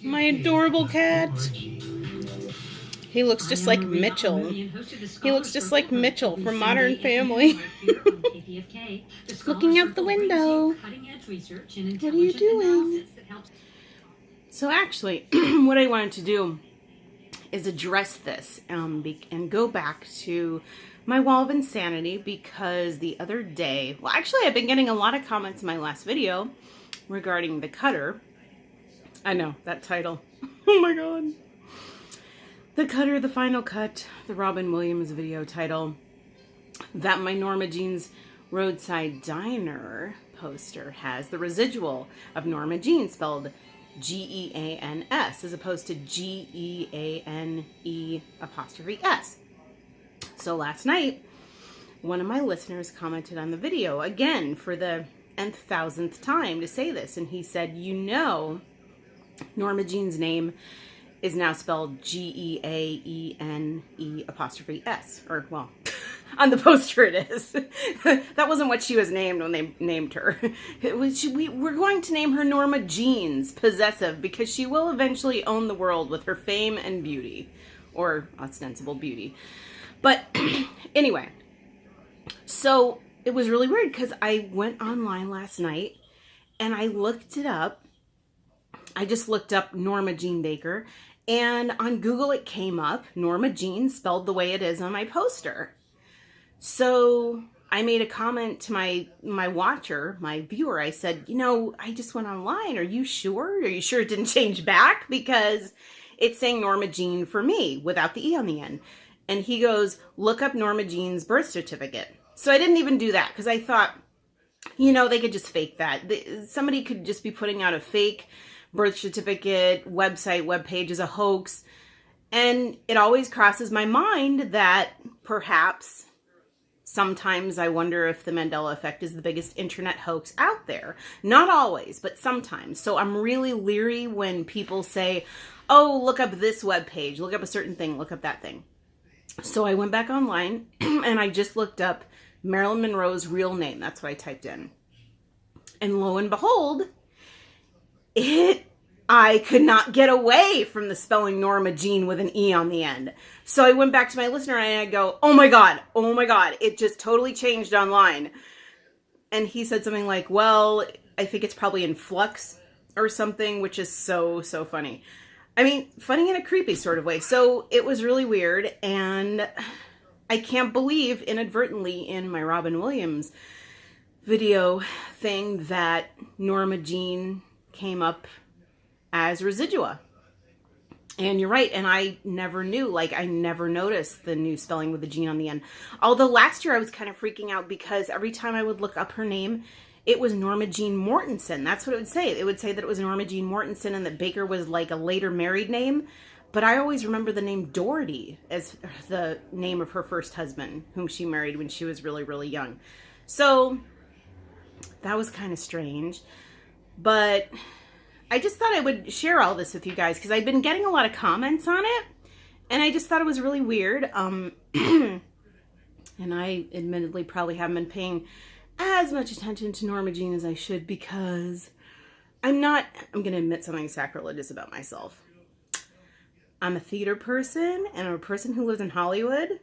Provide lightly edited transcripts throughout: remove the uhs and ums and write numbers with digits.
My adorable cat. He looks just like Mitchell. He looks just like Mitchell from Modern Family. Looking out the window. What are you doing? So actually, what I wanted to do is address this and go back to my wall of insanity, because the other day, well, actually, I've been getting a lot of comments in my last video regarding the cutter. I know, that title. Oh my god. The cutter, the final cut, the Robin Williams video title that my Norma Jean's Roadside Diner poster has the residual of Norma Jean spelled Geans as opposed to Geane''S. So last night, one of my listeners commented on the video again for the nth thousandth time to say this, and he said, you know, Norma Jean's name is now spelled Geane'S, or well, on the poster it is. That wasn't what she was named when they named her. It was, we're going to name her Norma Jeans Possessive, because she will eventually own the world with her fame and beauty, or ostensible beauty. But anyway, so it was really weird because I went online last night and I looked it up. I just looked up Norma Jean Baker, and on Google it came up Norma Jean spelled the way it is on my poster. So I made a comment to my watcher, my viewer. I said, you know, I just went online. Are you sure? Are you sure it didn't change back? Because it's saying Norma Jean for me without the E on the end. And he goes, look up Norma Jean's birth certificate. So I didn't even do that because I thought, you know, they could just fake that. Somebody could just be putting out a fake birth certificate, website, webpage as a hoax. And it always crosses my mind that perhaps sometimes I wonder if the Mandela effect is the biggest internet hoax out there. Not always, but sometimes. So I'm really leery when people say, oh, look up this webpage, look up a certain thing, look up that thing. So I went back online and I just looked up Marilyn Monroe's real name. That's what I typed in. And lo and behold, I could not get away from the spelling Norma Jean with an E on the end. So I went back to my listener and I go, oh my God, it just totally changed online. And he said something like, well, I think it's probably in flux or something, which is so funny. I mean, funny in a creepy sort of way. So it was really weird, and I can't believe inadvertently in my Robin Williams video thing that Norma Jean came up as Residue. And you're right, and I never knew, like I never noticed the new spelling with the Jean on the end. Although last year I was kind of freaking out because every time I would look up her name, it was Norma Jean Mortensen. That's what it would say. It would say that it was Norma Jean Mortensen and that Baker was like a later married name. But I always remember the name Doherty as the name of her first husband, whom she married when she was really, really young. So that was kind of strange. But I just thought I would share all this with you guys because I've been getting a lot of comments on it. And I just thought it was really weird. And I admittedly probably haven't been paying as much attention to Norma Jean as I should, because I'm going to admit something sacrilegious about myself. I'm a theater person, and I'm a person who lives in Hollywood.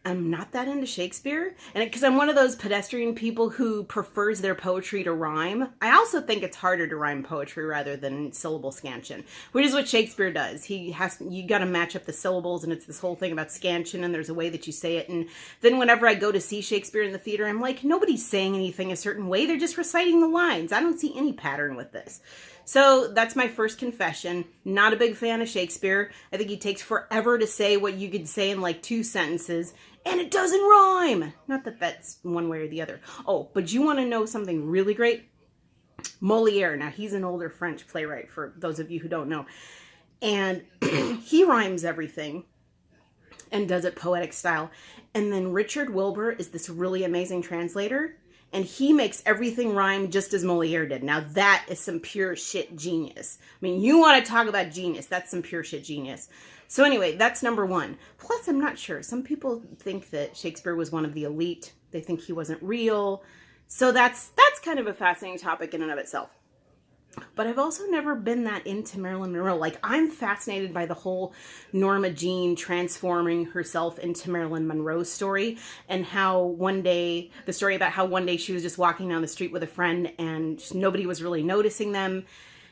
I'm not that into Shakespeare, and because I'm one of those pedestrian people who prefers their poetry to rhyme. I also think it's harder to rhyme poetry rather than syllable scansion, which is what Shakespeare does. You got to match up the syllables, and it's this whole thing about scansion, and there's a way that you say it. And then whenever I go to see Shakespeare in the theater, I'm like, nobody's saying anything a certain way. They're just reciting the lines. I don't see any pattern with this. So that's my first confession. Not a big fan of Shakespeare. I think he takes forever to say what you could say in like 2 sentences, and it doesn't rhyme. Not that that's one way or the other. Oh, but you want to know something really great? Moliere. Now, he's an older French playwright, for those of you who don't know. And he rhymes everything and does it poetic style. And then Richard Wilbur is this really amazing translator, and he makes everything rhyme just as Moliere did. Now, that is some pure shit genius. I mean, you want to talk about genius. That's some pure shit genius. So anyway, that's number one. Plus, I'm not sure. Some people think that Shakespeare was one of the elite. They think he wasn't real. So that's kind of a fascinating topic in and of itself. But I've also never been that into Marilyn Monroe. Like, I'm fascinated by the whole Norma Jean transforming herself into Marilyn Monroe story, and how one day, the story about how one day she was just walking down the street with a friend and nobody was really noticing them.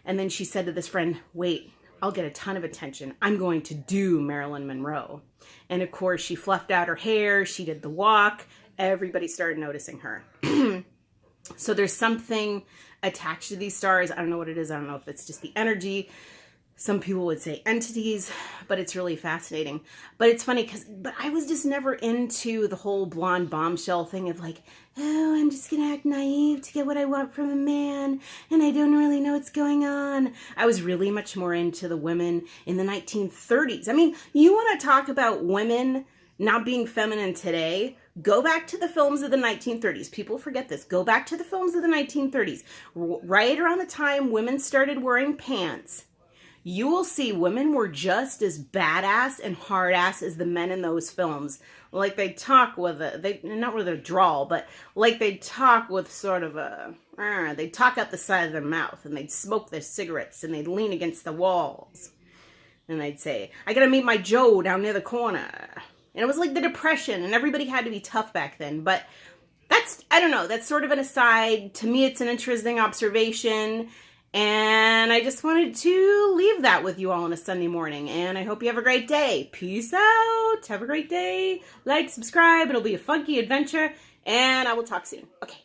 And then she said to this friend, wait, I'll get a ton of attention. I'm going to do Marilyn Monroe. And of course, she fluffed out her hair. She did the walk. Everybody started noticing her. So there's something attached to these stars. I don't know what it is. I don't know if it's just the energy. Some people would say entities, but it's really fascinating. But it's funny but I was just never into the whole blonde bombshell thing of like, oh, I'm just going to act naive to get what I want from a man, and I don't really know what's going on. I was really much more into the women in the 1930s. I mean, you want to talk about women not being feminine today? Go back to the films of the 1930s. People forget this. Go back to the films of the 1930s. Right around the time women started wearing pants, you will see women were just as badass and hard ass as the men in those films. Like, they talk with not with a drawl, but like they talk with sort of they'd talk out the side of their mouth, and they'd smoke their cigarettes, and they'd lean against the walls. And they'd say, I gotta meet my Joe down near the corner. And it was like the Depression, and everybody had to be tough back then. But I don't know, that's sort of an aside. To me, it's an interesting observation. And I just wanted to leave that with you all on a Sunday morning. And I hope you have a great day. Peace out. Have a great day. Like, subscribe. It'll be a funky adventure. And I will talk soon. Okay.